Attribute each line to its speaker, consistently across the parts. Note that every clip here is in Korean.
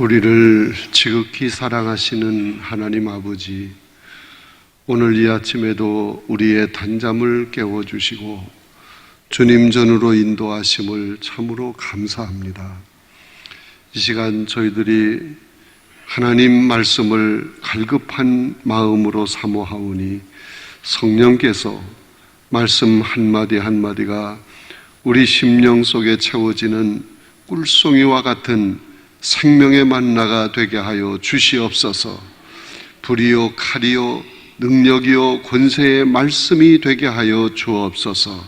Speaker 1: 우리를 지극히 사랑하시는 하나님 아버지, 오늘 이 아침에도 우리의 단잠을 깨워주시고 주님 전으로 인도하심을 참으로 감사합니다. 이 시간 저희들이 하나님 말씀을 갈급한 마음으로 사모하오니 성령께서 말씀 한마디 한마디가 우리 심령 속에 채워지는 꿀송이와 같은 생명의 만나가 되게 하여 주시옵소서. 불이요 칼이요 능력이요 권세의 말씀이 되게 하여 주옵소서.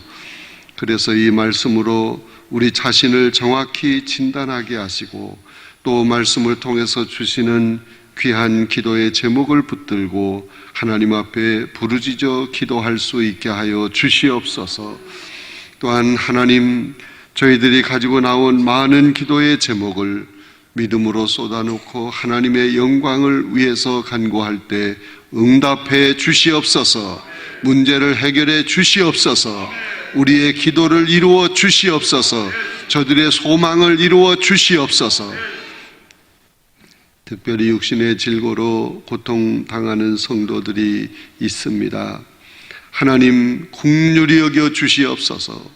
Speaker 1: 그래서 이 말씀으로 우리 자신을 정확히 진단하게 하시고 또 말씀을 통해서 주시는 귀한 기도의 제목을 붙들고 하나님 앞에 부르짖어 기도할 수 있게 하여 주시옵소서. 또한 하나님, 저희들이 가지고 나온 많은 기도의 제목을 믿음으로 쏟아놓고 하나님의 영광을 위해서 간구할 때 응답해 주시옵소서. 문제를 해결해 주시옵소서. 우리의 기도를 이루어 주시옵소서. 저들의 소망을 이루어 주시옵소서. 특별히 육신의 질고로 고통당하는 성도들이 있습니다. 하나님, 긍휼히 여겨 주시옵소서.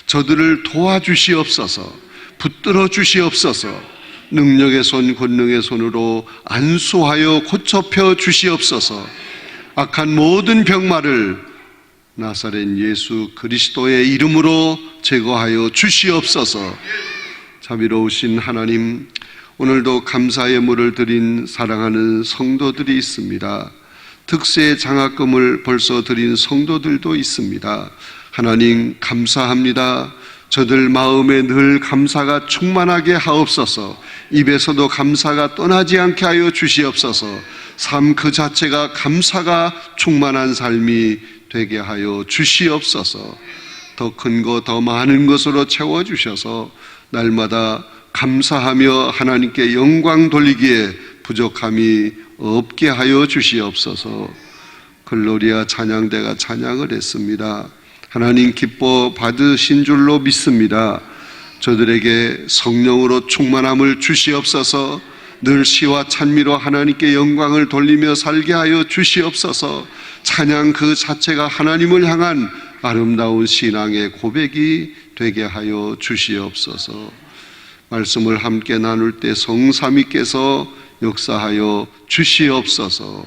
Speaker 1: 저들을 도와주시옵소서. 붙들어 주시옵소서. 능력의 손, 권능의 손으로 안수하여 고쳐펴 주시옵소서. 악한 모든 병마를 나사렛 예수 그리스도의 이름으로 제거하여 주시옵소서. 자비로우신 하나님, 오늘도 감사의 예물을 드린 사랑하는 성도들이 있습니다. 특세 장학금을 벌써 드린 성도들도 있습니다. 하나님, 감사합니다. 저들 마음에 늘 감사가 충만하게 하옵소서. 입에서도 감사가 떠나지 않게 하여 주시옵소서. 삶 그 자체가 감사가 충만한 삶이 되게 하여 주시옵소서. 더 큰 것, 더 많은 것으로 채워주셔서 날마다 감사하며 하나님께 영광 돌리기에 부족함이 없게 하여 주시옵소서. 글로리아 찬양대가 찬양을 했습니다. 하나님 기뻐 받으신 줄로 믿습니다. 저들에게 성령으로 충만함을 주시옵소서. 늘 시와 찬미로 하나님께 영광을 돌리며 살게 하여 주시옵소서. 찬양 그 자체가 하나님을 향한 아름다운 신앙의 고백이 되게 하여 주시옵소서. 말씀을 함께 나눌 때 성삼위께서 역사하여 주시옵소서.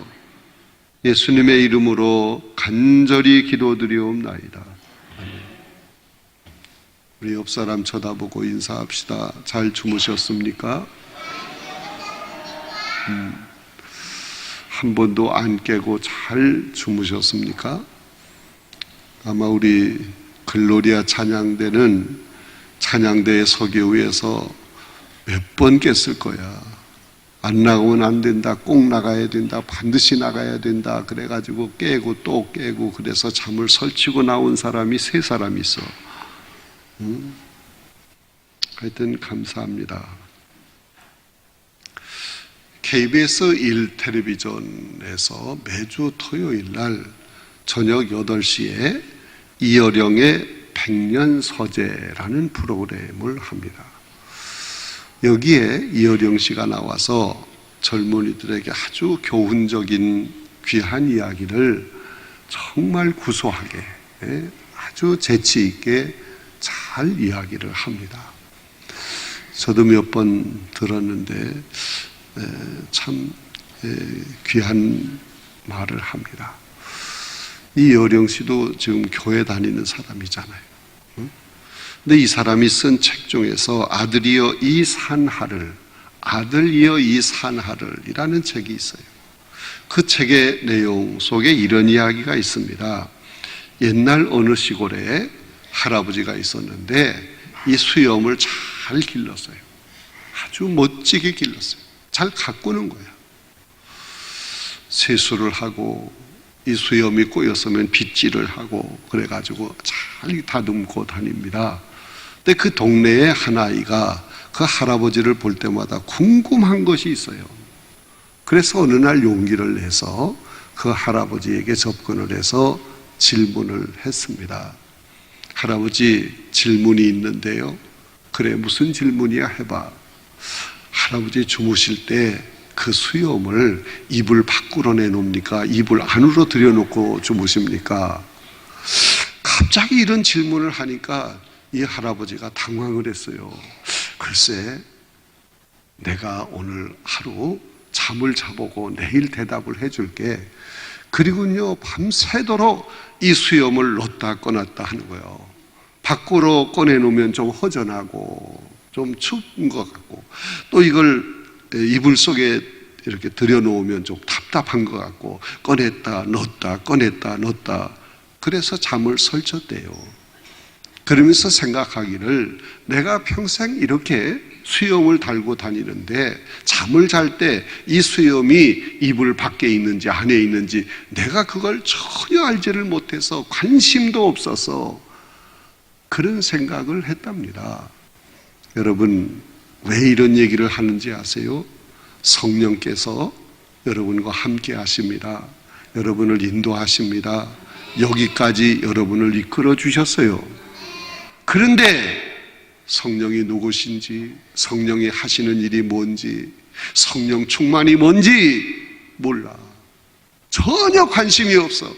Speaker 1: 예수님의 이름으로 간절히 기도드리옵나이다. 우리 옆 사람 쳐다보고 인사합시다. 잘 주무셨습니까? 한 번도 안 깨고 잘 주무셨습니까? 아마 우리 글로리아 찬양대는 찬양대의 서기 위에서 몇 번 깼을 거야. 안 나가면 안 된다, 꼭 나가야 된다, 반드시 나가야 된다 그래가지고 깨고 또 깨고 그래서 잠을 설치고 나온 사람이 3사람 있어. 하여튼 감사합니다. KBS 1텔레비전에서 매주 토요일 날 저녁 8시에 이어령의 백년서재라는 프로그램을 합니다. 여기에 이어령 씨가 나와서 젊은이들에게 아주 교훈적인 귀한 이야기를 정말 구수하게 아주 재치 있게 잘 이야기를 합니다. 저도 몇 번 들었는데 참 귀한 말을 합니다. 이 여령 씨도 지금 교회 다니는 사람이잖아요. 근데 이 사람이 쓴 책 중에서 아들이여 이 산하를, 아들이여 이 산하를 이라는 책이 있어요. 그 책의 내용 속에 이런 이야기가 있습니다. 옛날 어느 시골에 할아버지가 있었는데 이 수염을 잘 길렀어요. 아주 멋지게 길렀어요. 잘 가꾸는 거야. 세수를 하고 이 수염이 꼬였으면 빗질을 하고 그래가지고 잘 다듬고 다닙니다. 근데 그 동네에 한 아이가 그 할아버지를 볼 때마다 궁금한 것이 있어요. 그래서 어느 날 용기를 내서 그 할아버지에게 접근을 해서 질문을 했습니다. 할아버지, 질문이 있는데요. 그래, 무슨 질문이야? 해봐. 할아버지 주무실 때 그 수염을 이불 밖으로 내놓습니까? 이불 안으로 들여놓고 주무십니까? 갑자기 이런 질문을 하니까 이 할아버지가 당황을 했어요. 글쎄, 내가 오늘 하루 잠을 자보고 내일 대답을 해줄게. 그리고요, 밤새도록 이 수염을 넣었다 꺼놨다 하는 거예요. 밖으로 꺼내놓으면 좀 허전하고 좀 추운 것 같고, 또 이걸 이불 속에 이렇게 들여놓으면 좀 답답한 것 같고, 꺼냈다 넣었다 꺼냈다 넣었다, 그래서 잠을 설쳤대요. 그러면서 생각하기를, 내가 평생 이렇게 수염을 달고 다니는데 잠을 잘 때 이 수염이 이불 밖에 있는지 안에 있는지 내가 그걸 전혀 알지를 못해서 관심도 없어서 그런 생각을 했답니다. 여러분, 왜 이런 얘기를 하는지 아세요? 성령께서 여러분과 함께 하십니다. 여러분을 인도하십니다. 여기까지 여러분을 이끌어 주셨어요. 그런데 성령이 누구신지, 성령이 하시는 일이 뭔지, 성령 충만이 뭔지 몰라. 전혀 관심이 없어.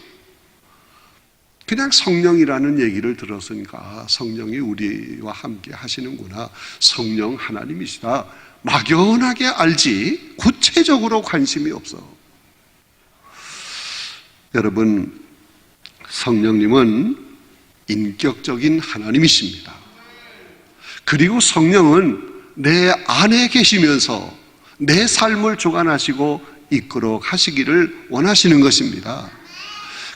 Speaker 1: 그냥 성령이라는 얘기를 들었으니까 성령이 우리와 함께 하시는구나, 성령 하나님이시다, 막연하게 알지 구체적으로 관심이 없어. 여러분, 성령님은 인격적인 하나님이십니다. 그리고 성령은 내 안에 계시면서 내 삶을 주관하시고 이끌어 가시기를 원하시는 것입니다.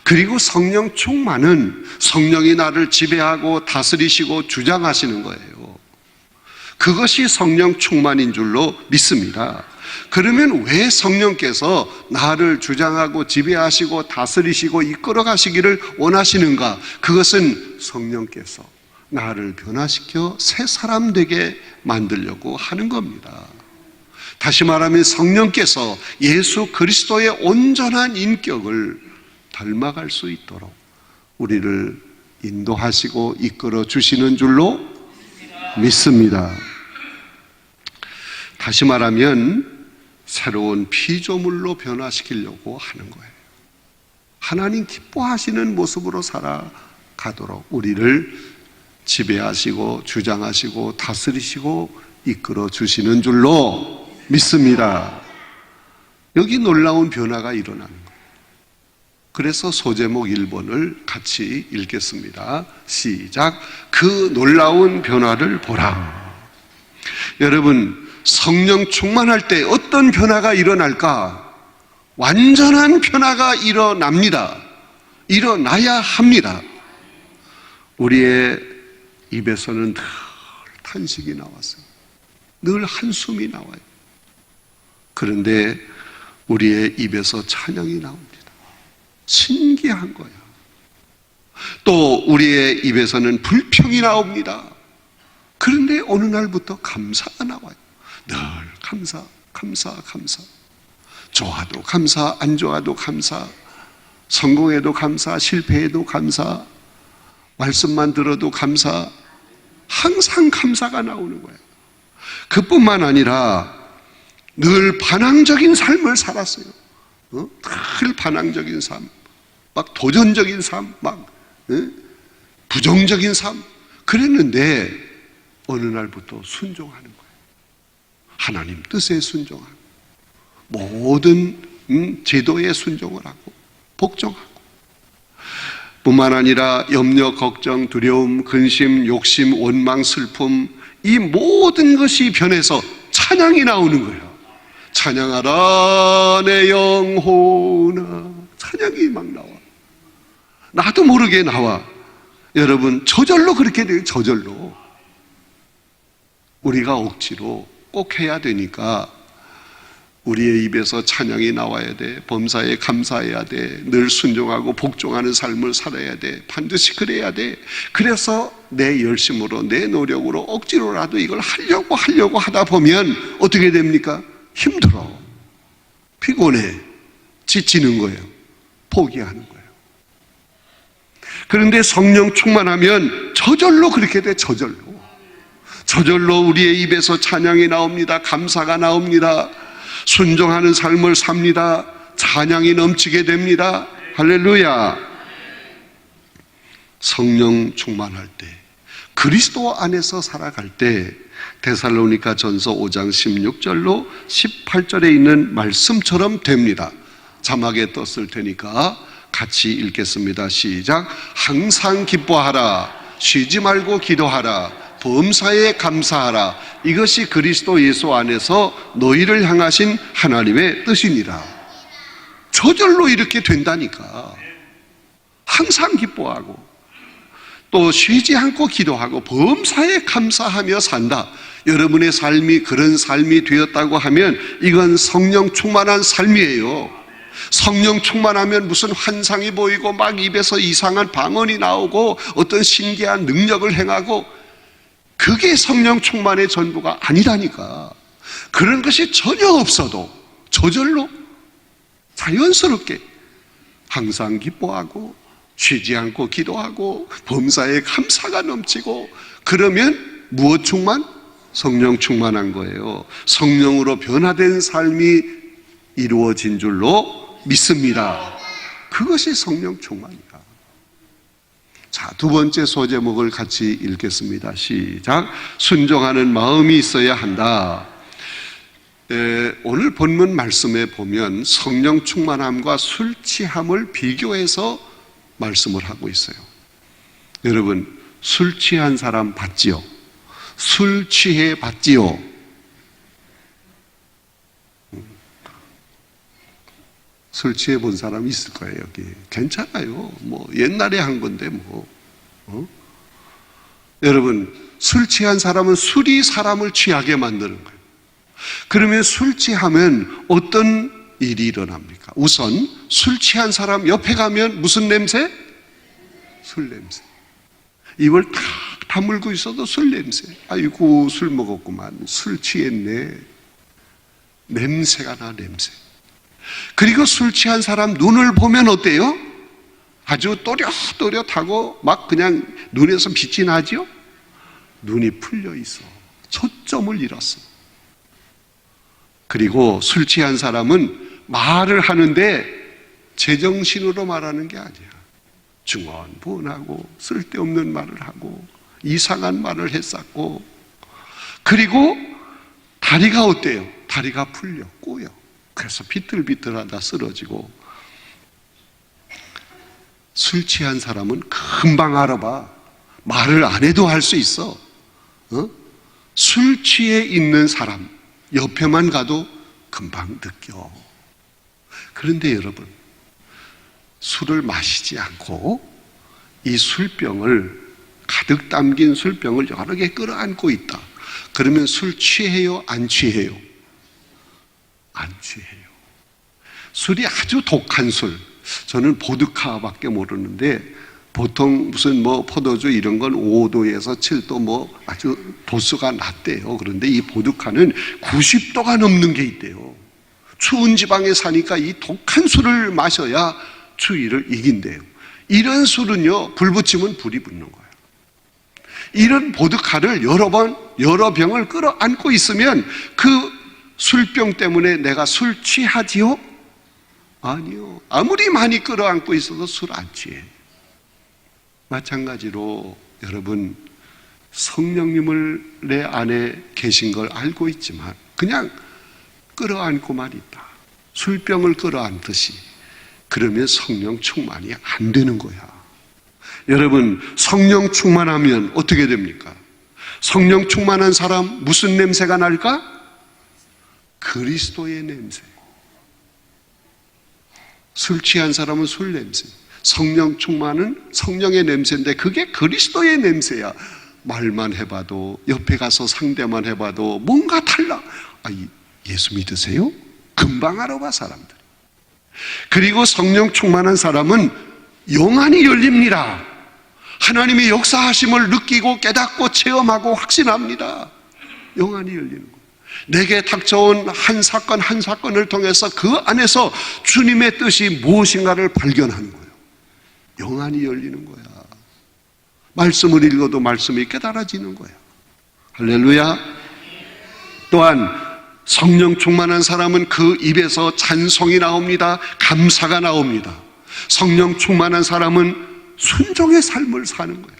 Speaker 1: 그리고 성령 충만은 성령이 나를 지배하고 다스리시고 주장하시는 거예요. 그것이 성령 충만인 줄로 믿습니다. 그러면 왜 성령께서 나를 주장하고 지배하시고 다스리시고 이끌어 가시기를 원하시는가? 그것은 성령께서 나를 변화시켜 새 사람 되게 만들려고 하는 겁니다. 다시 말하면 성령께서 예수 그리스도의 온전한 인격을 닮아갈 수 있도록 우리를 인도하시고 이끌어 주시는 줄로 믿습니다. 다시 말하면 새로운 피조물로 변화시키려고 하는 거예요. 하나님 기뻐하시는 모습으로 살아가도록 우리를 지배하시고 주장하시고 다스리시고 이끌어 주시는 줄로 믿습니다. 여기 놀라운 변화가 일어나는 거예요. 그래서 소제목 1번을 같이 읽겠습니다. 시작. 그 놀라운 변화를 보라. 여러분, 성령 충만할 때 어떤 변화가 일어날까? 완전한 변화가 일어납니다. 일어나야 합니다. 우리의 입에서는 늘 탄식이 나왔어요. 늘 한숨이 나와요. 그런데 우리의 입에서 찬양이 나옵니다. 신기한 거야. 또 우리의 입에서는 불평이 나옵니다. 그런데 어느 날부터 감사가 나와요. 늘 감사, 감사, 감사. 좋아도 감사, 안 좋아도 감사. 성공해도 감사, 실패해도 감사. 말씀만 들어도 감사. 항상 감사가 나오는 거예요. 그뿐만 아니라 늘 반항적인 삶을 살았어요. 늘 반항적인 삶, 막 도전적인 삶, 막 부정적인 삶. 그랬는데 어느 날부터 순종하는 거예요. 하나님 뜻에 순종하고 모든 제도에 순종을 하고 복종하고, 뿐만 아니라 염려, 걱정, 두려움, 근심, 욕심, 원망, 슬픔, 이 모든 것이 변해서 찬양이 나오는 거예요. 찬양하라 내 영혼아. 찬양이 막 나와. 나도 모르게 나와. 여러분, 저절로 그렇게 돼요. 저절로. 우리가 억지로 꼭 해야 되니까 우리의 입에서 찬양이 나와야 돼. 범사에 감사해야 돼. 늘 순종하고 복종하는 삶을 살아야 돼. 반드시 그래야 돼. 그래서 내 열심으로, 내 노력으로 억지로라도 이걸 하려고 하다 보면 어떻게 됩니까? 힘들어. 피곤해. 지치는 거예요. 포기하는 거예요. 그런데 성령 충만하면 저절로 그렇게 돼. 저절로 저절로 우리의 입에서 찬양이 나옵니다. 감사가 나옵니다. 순종하는 삶을 삽니다. 찬양이 넘치게 됩니다. 할렐루야. 성령 충만할 때, 그리스도 안에서 살아갈 때 데살로니가 전서 5장 16절로 18절에 있는 말씀처럼 됩니다. 자막에 떴을 테니까 같이 읽겠습니다. 시작. 항상 기뻐하라. 쉬지 말고 기도하라. 범사에 감사하라. 이것이 그리스도 예수 안에서 너희를 향하신 하나님의 뜻이니라. 저절로 이렇게 된다니까. 항상 기뻐하고 또 쉬지 않고 기도하고 범사에 감사하며 산다. 여러분의 삶이 그런 삶이 되었다고 하면 이건 성령 충만한 삶이에요. 성령 충만하면 무슨 환상이 보이고 막 입에서 이상한 방언이 나오고 어떤 신기한 능력을 행하고, 그게 성령 충만의 전부가 아니라니까. 그런 것이 전혀 없어도 저절로 자연스럽게 항상 기뻐하고 쉬지 않고 기도하고 범사에 감사가 넘치고, 그러면 무엇 충만? 성령 충만한 거예요. 성령으로 변화된 삶이 이루어진 줄로 믿습니다. 그것이 성령 충만이다. 자, 두 번째 소제목을 같이 읽겠습니다. 시작. 순종하는 마음이 있어야 한다. 오늘 본문 말씀에 보면 성령 충만함과 술 취함을 비교해서 말씀을 하고 있어요. 여러분, 술 취한 사람 봤지요? 술 취해 봤지요? 술 취해 본 사람 있을 거예요, 여기. 괜찮아요. 뭐 옛날에 한 건데 뭐. 여러분, 술 취한 사람은 술이 사람을 취하게 만드는 거예요. 그러면 술 취하면 어떤 일이 일어납니까? 우선 술 취한 사람 옆에 가면 무슨 냄새? 술 냄새. 입을 탁 다물고 있어도 술 냄새. 아이고, 술 먹었구만. 술 취했네. 냄새가 나, 냄새. 그리고 술 취한 사람 눈을 보면 어때요? 아주 또렷또렷하고 막 그냥 눈에서 빛이 나죠? 눈이 풀려 있어. 초점을 잃었어. 그리고 술 취한 사람은 말을 하는데 제정신으로 말하는 게 아니야. 중언부언하고 쓸데없는 말을 하고 이상한 말을 했었고, 그리고 다리가 어때요? 다리가 풀려, 꼬여. 그래서 비틀비틀하다 쓰러지고. 술 취한 사람은 금방 알아봐. 말을 안 해도 할 수 있어. 술 취해 있는 사람 옆에만 가도 금방 느껴. 그런데 여러분, 술을 마시지 않고 이 술병을, 가득 담긴 술병을 여러 개 끌어안고 있다. 그러면 술 취해요? 안 취해요? 안 취해요. 술이 아주 독한 술, 저는 보드카밖에 모르는데 보통 무슨 뭐 포도주 이런 건 5도에서 7도 뭐 아주 도수가 낮대요. 그런데 이 보드카는 90도가 넘는 게 있대요. 추운 지방에 사니까 이 독한 술을 마셔야 추위를 이긴대요. 이런 술은요, 불 붙이면 불이 붙는 거예요. 이런 보드카를 여러 병을 끌어안고 있으면 그 술병 때문에 내가 술 취하지요? 아니요. 아무리 많이 끌어안고 있어도 술 안 취해. 마찬가지로 여러분, 성령님을 내 안에 계신 걸 알고 있지만 그냥 끌어안고만 있다. 술병을 끌어안듯이. 그러면 성령 충만이 안 되는 거야. 여러분, 성령 충만하면 어떻게 됩니까? 성령 충만한 사람 무슨 냄새가 날까? 그리스도의 냄새. 술 취한 사람은 술 냄새. 성령 충만은 성령의 냄새인데 그게 그리스도의 냄새야. 말만 해봐도, 옆에 가서 상대만 해봐도 뭔가 달라. 예수 믿으세요? 금방 알아봐, 사람들. 그리고 성령 충만한 사람은 영안이 열립니다. 하나님의 역사하심을 느끼고 깨닫고 체험하고 확신합니다. 영안이 열리는 거예요. 내게 닥쳐온 한 사건 한 사건을 통해서 그 안에서 주님의 뜻이 무엇인가를 발견하는 거예요. 영안이 열리는 거야. 말씀을 읽어도 말씀이 깨달아지는 거야. 할렐루야. 또한 성령 충만한 사람은 그 입에서 찬송이 나옵니다. 감사가 나옵니다. 성령 충만한 사람은 순종의 삶을 사는 거야.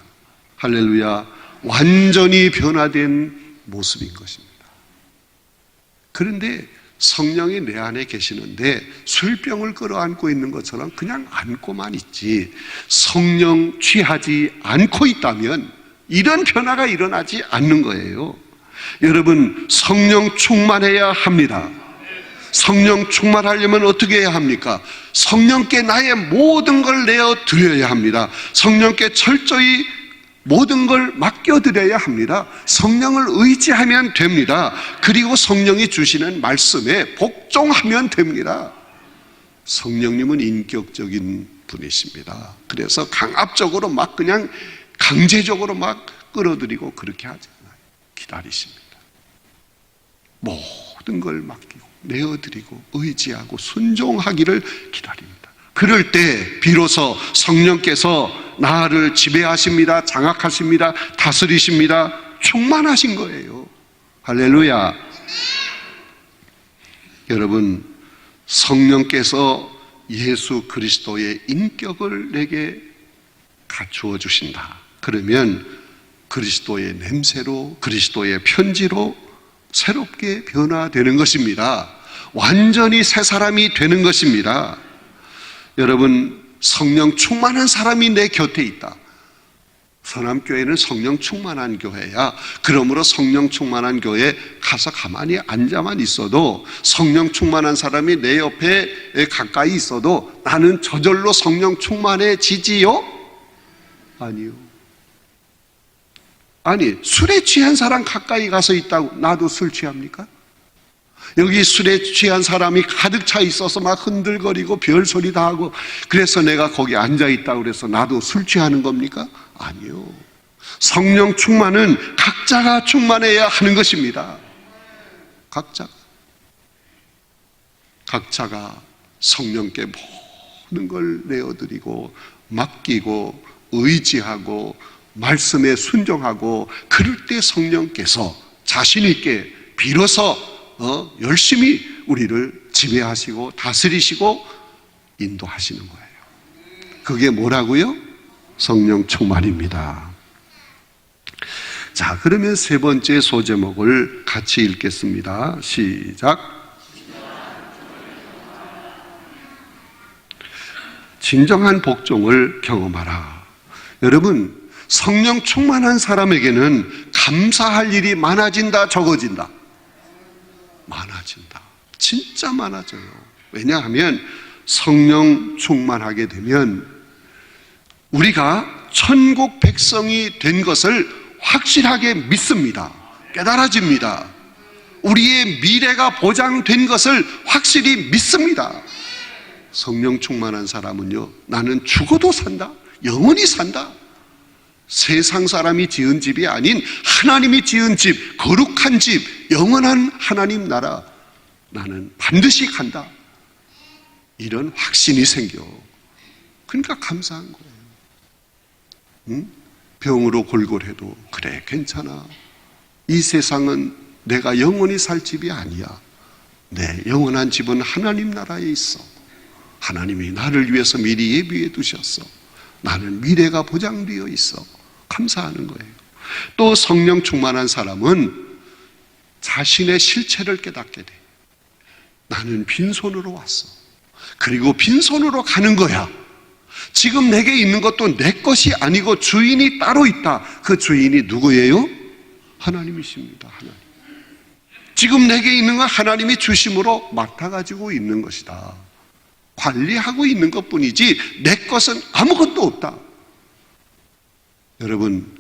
Speaker 1: 할렐루야. 완전히 변화된 모습인 것입니다. 그런데 성령이 내 안에 계시는데 술병을 끌어안고 있는 것처럼 그냥 안고만 있지 성령 취하지 않고 있다면 이런 변화가 일어나지 않는 거예요. 여러분, 성령 충만해야 합니다. 성령 충만하려면 어떻게 해야 합니까? 성령께 나의 모든 걸 내어드려야 합니다. 성령께 철저히 모든 걸 맡겨드려야 합니다. 성령을 의지하면 됩니다. 그리고 성령이 주시는 말씀에 복종하면 됩니다. 성령님은 인격적인 분이십니다. 그래서 강압적으로 막 그냥 강제적으로 막 끌어들이고 그렇게 하지 않아요. 기다리십니다. 모든 걸 맡기고 내어드리고 의지하고 순종하기를 기다립니다. 그럴 때 비로소 성령께서 나를 지배하십니다. 장악하십니다. 다스리십니다. 충만하신 거예요. 할렐루야. 여러분, 성령께서 예수 그리스도의 인격을 내게 갖추어 주신다. 그러면 그리스도의 냄새로, 그리스도의 편지로 새롭게 변화되는 것입니다. 완전히 새 사람이 되는 것입니다. 여러분, 성령 충만한 사람이 내 곁에 있다. 서남교회는 성령 충만한 교회야. 그러므로 성령 충만한 교회에 가서 가만히 앉아만 있어도 성령 충만한 사람이 내 옆에 가까이 있어도 나는 저절로 성령 충만해지지요? 아니요. 아니, 술에 취한 사람 가까이 가서 있다고 나도 술 취합니까? 여기 술에 취한 사람이 가득 차 있어서 막 흔들거리고 별소리 다 하고 그래서 내가 거기 앉아있다고 그래서 나도 술 취하는 겁니까? 아니요. 성령 충만은 각자가 충만해야 하는 것입니다. 각자가 성령께 모든 걸 내어드리고 맡기고 의지하고 말씀에 순종하고 그럴 때 성령께서 자신 있게 비로소 열심히 우리를 지배하시고 다스리시고 인도하시는 거예요. 그게 뭐라고요? 성령 충만입니다. 자, 그러면 세 번째 소제목을 같이 읽겠습니다. 시작. 진정한 복종을 경험하라. 여러분, 성령 충만한 사람에게는 감사할 일이 많아진다, 적어진다? 많아진다. 진짜 많아져요. 왜냐하면 성령 충만하게 되면 우리가 천국 백성이 된 것을 확실하게 믿습니다. 깨달아집니다. 우리의 미래가 보장된 것을 확실히 믿습니다. 성령 충만한 사람은요, 나는 죽어도 산다. 영원히 산다. 세상 사람이 지은 집이 아닌 하나님이 지은 집, 거룩한 집, 영원한 하나님 나라 나는 반드시 간다. 이런 확신이 생겨. 그러니까 감사한 거예요. 응? 병으로 골골해도 그래, 괜찮아. 이 세상은 내가 영원히 살 집이 아니야. 내 영원한 집은 하나님 나라에 있어. 하나님이 나를 위해서 미리 예비해 두셨어. 나는 미래가 보장되어 있어. 감사하는 거예요. 또 성령 충만한 사람은 자신의 실체를 깨닫게 돼. 나는 빈손으로 왔어. 그리고 빈손으로 가는 거야. 지금 내게 있는 것도 내 것이 아니고 주인이 따로 있다. 그 주인이 누구예요? 하나님이십니다. 하나님. 지금 내게 있는 건 하나님이 주심으로 맡아가지고 있는 것이다. 관리하고 있는 것뿐이지 내 것은 아무것도 없다. 여러분,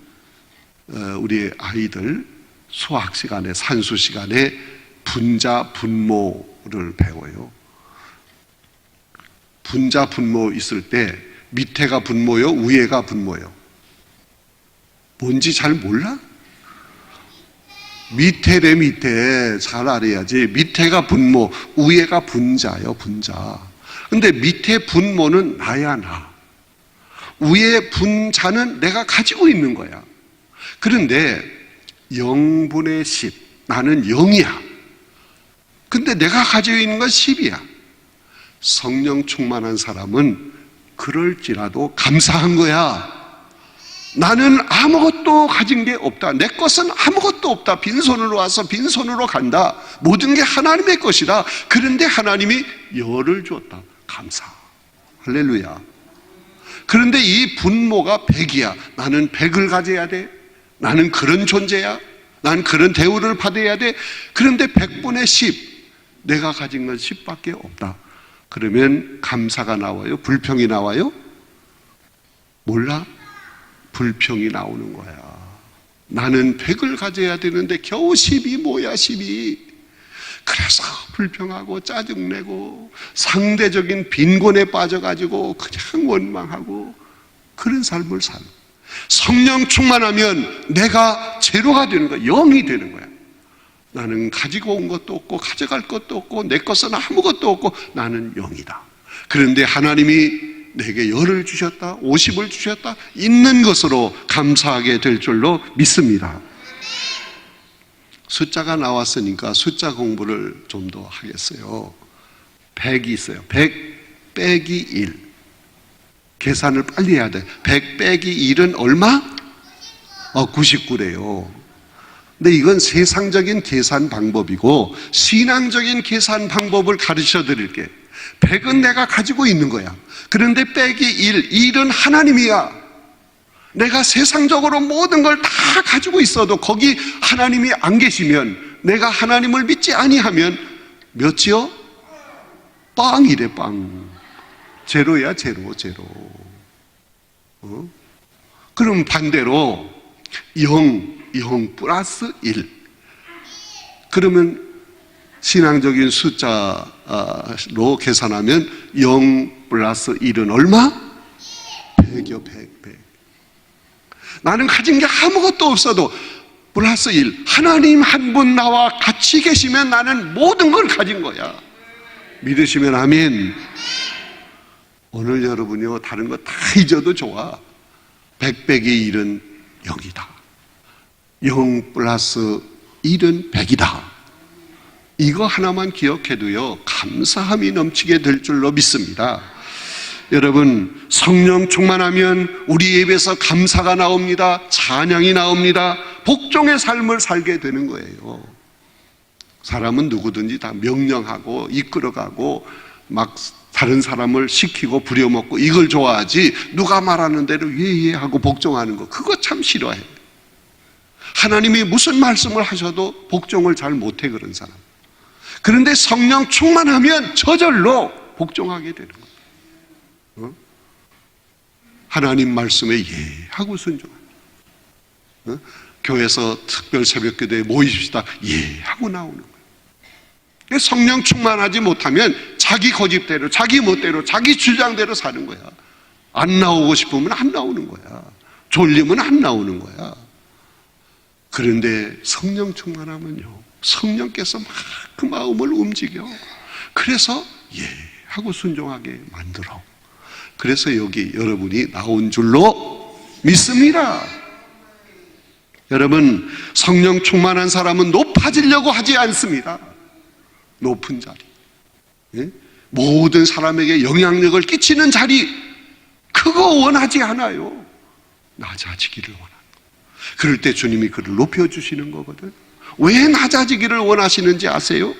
Speaker 1: 우리 아이들 수학 시간에, 산수 시간에 분자, 분모를 배워요. 분자, 분모 있을 때 밑에가 분모요, 위에가 분모요? 뭔지 잘 몰라? 밑에래, 밑에. 잘 알아야지. 밑에가 분모, 위에가 분자요, 분자. 근데 밑에 분모는 나야, 나. 위에 분자는 내가 가지고 있는 거야. 그런데 0분의 10. 나는 0이야. 근데 내가 가지고 있는 건 10이야. 성령 충만한 사람은 그럴지라도 감사한 거야. 나는 아무것도 가진 게 없다. 내 것은 아무것도 없다. 빈손으로 와서 빈손으로 간다. 모든 게 하나님의 것이다. 그런데 하나님이 열을 주었다. 감사. 할렐루야. 그런데 이 분모가 100이야. 나는 100을 가져야 돼. 나는 그런 존재야. 나는 그런 대우를 받아야 돼. 그런데 100분의 10. 내가 가진 건 10밖에 없다. 그러면 감사가 나와요? 불평이 나와요? 몰라? 불평이 나오는 거야. 나는 100을 가져야 되는데 겨우 10이 뭐야 10이. 그래서 불평하고 짜증내고 상대적인 빈곤에 빠져가지고 그냥 원망하고 그런 삶을 사는. 성령 충만하면 내가 제로가 되는 거야. 0이 되는 거야. 나는 가지고 온 것도 없고 가져갈 것도 없고 내 것은 아무것도 없고 나는 0이다. 그런데 하나님이 내게 열을 주셨다, 50을 주셨다, 있는 것으로 감사하게 될 줄로 믿습니다. 숫자가 나왔으니까 숫자 공부를 좀 더 하겠어요. 100이 있어요. 100 빼기 1. 계산을 빨리 해야 돼. 100 빼기 1은 얼마? 99래요. 근데 이건 세상적인 계산 방법이고 신앙적인 계산 방법을 가르쳐 드릴게. 100은 내가 가지고 있는 거야. 그런데 빼기 1, 1은 하나님이야. 내가 세상적으로 모든 걸 다 가지고 있어도 거기 하나님이 안 계시면, 내가 하나님을 믿지 아니하면 몇이요? 빵이래. 빵. 제로야. 제로. 그럼 반대로 0 플러스 1. 그러면 신앙적인 숫자로 계산하면 0 플러스 1은 얼마? 100이요. 100. 나는 가진 게 아무것도 없어도 플러스 1. 하나님 한 분 나와 같이 계시면 나는 모든 걸 가진 거야. 믿으시면 아멘. 오늘 여러분이요, 다른 거 다 잊어도 좋아. 100 빼기 1은 0이다. 0 플러스 1은 100이다. 이거 하나만 기억해도요, 감사함이 넘치게 될 줄로 믿습니다. 여러분, 성령 충만하면 우리 입에서 감사가 나옵니다. 찬양이 나옵니다. 복종의 삶을 살게 되는 거예요. 사람은 누구든지 다 명령하고 이끌어가고 막 다른 사람을 시키고 부려먹고 이걸 좋아하지, 누가 말하는 대로 예예 하고 복종하는 거, 그거 참 싫어해. 하나님이 무슨 말씀을 하셔도 복종을 잘 못해, 그런 사람. 그런데 성령 충만하면 저절로 복종하게 되는 거예요. 하나님 말씀에 예 하고 순종하는. 교회에서 특별 새벽기도에 모이십시다, 예 하고 나오는 거예요. 성령 충만하지 못하면 자기 고집대로, 자기 멋대로, 자기 주장대로 사는 거야. 안 나오고 싶으면 안 나오는 거야. 졸리면 안 나오는 거야. 그런데 성령 충만하면요, 성령께서 막 그 마음을 움직여. 그래서 예 하고 순종하게 만들어. 그래서 여기 여러분이 나온 줄로 믿습니다. 여러분, 성령 충만한 사람은 높아지려고 하지 않습니다. 높은 자리, 모든 사람에게 영향력을 끼치는 자리, 그거 원하지 않아요. 낮아지기를 원하는 거예요. 그럴 때 주님이 그를 높여주시는 거거든. 왜 낮아지기를 원하시는지 아세요?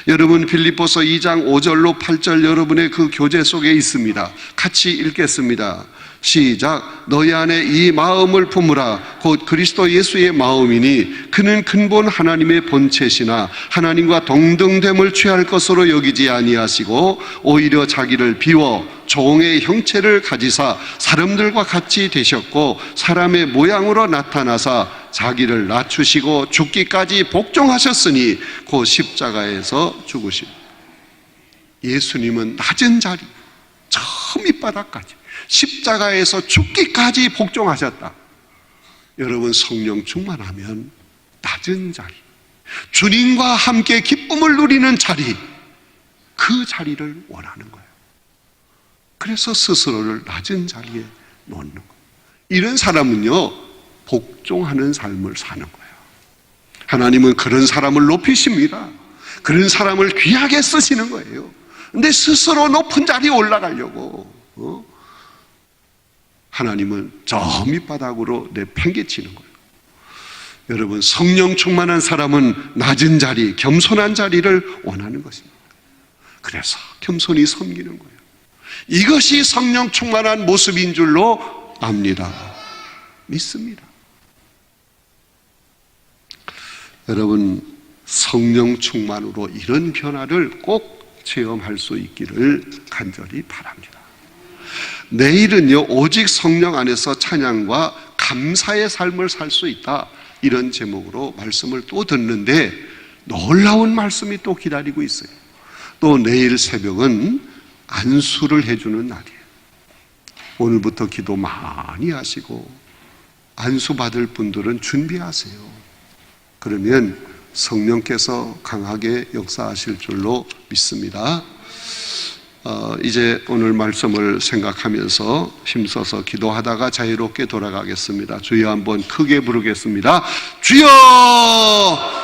Speaker 1: 여러분, 빌립보서 2장 5절로 8절 여러분의 그 교재 속에 있습니다. 같이 읽겠습니다. 시작. 너희 안에 이 마음을 품으라. 곧 그리스도 예수의 마음이니 그는 근본 하나님의 본체시나 하나님과 동등됨을 취할 것으로 여기지 아니하시고 오히려 자기를 비워 종의 형체를 가지사 사람들과 같이 되셨고 사람의 모양으로 나타나사 자기를 낮추시고 죽기까지 복종하셨으니 곧 십자가에서 죽으심. 예수님은 낮은 자리, 저 밑바닥까지 십자가에서 죽기까지 복종하셨다. 여러분, 성령 충만하면 낮은 자리, 주님과 함께 기쁨을 누리는 자리, 그 자리를 원하는 거예요. 그래서 스스로를 낮은 자리에 놓는 거예요. 이런 사람은요, 복종하는 삶을 사는 거예요. 하나님은 그런 사람을 높이십니다. 그런 사람을 귀하게 쓰시는 거예요. 근데 스스로 높은 자리에 올라가려고 하나님은 저 밑바닥으로 내팽개치는 거예요. 여러분, 성령 충만한 사람은 낮은 자리, 겸손한 자리를 원하는 것입니다. 그래서 겸손히 섬기는 거예요. 이것이 성령 충만한 모습인 줄로 압니다. 믿습니다. 여러분, 성령 충만으로 이런 변화를 꼭 체험할 수 있기를 간절히 바랍니다. 내일은요, 오직 성령 안에서 찬양과 감사의 삶을 살 수 있다, 이런 제목으로 말씀을 또 듣는데 놀라운 말씀이 또 기다리고 있어요. 또 내일 새벽은 안수를 해주는 날이에요. 오늘부터 기도 많이 하시고 안수 받을 분들은 준비하세요. 그러면 성령께서 강하게 역사하실 줄로 믿습니다. 이제 오늘 말씀을 생각하면서 힘써서 기도하다가 자유롭게 돌아가겠습니다. 주여 한번 크게 부르겠습니다. 주여!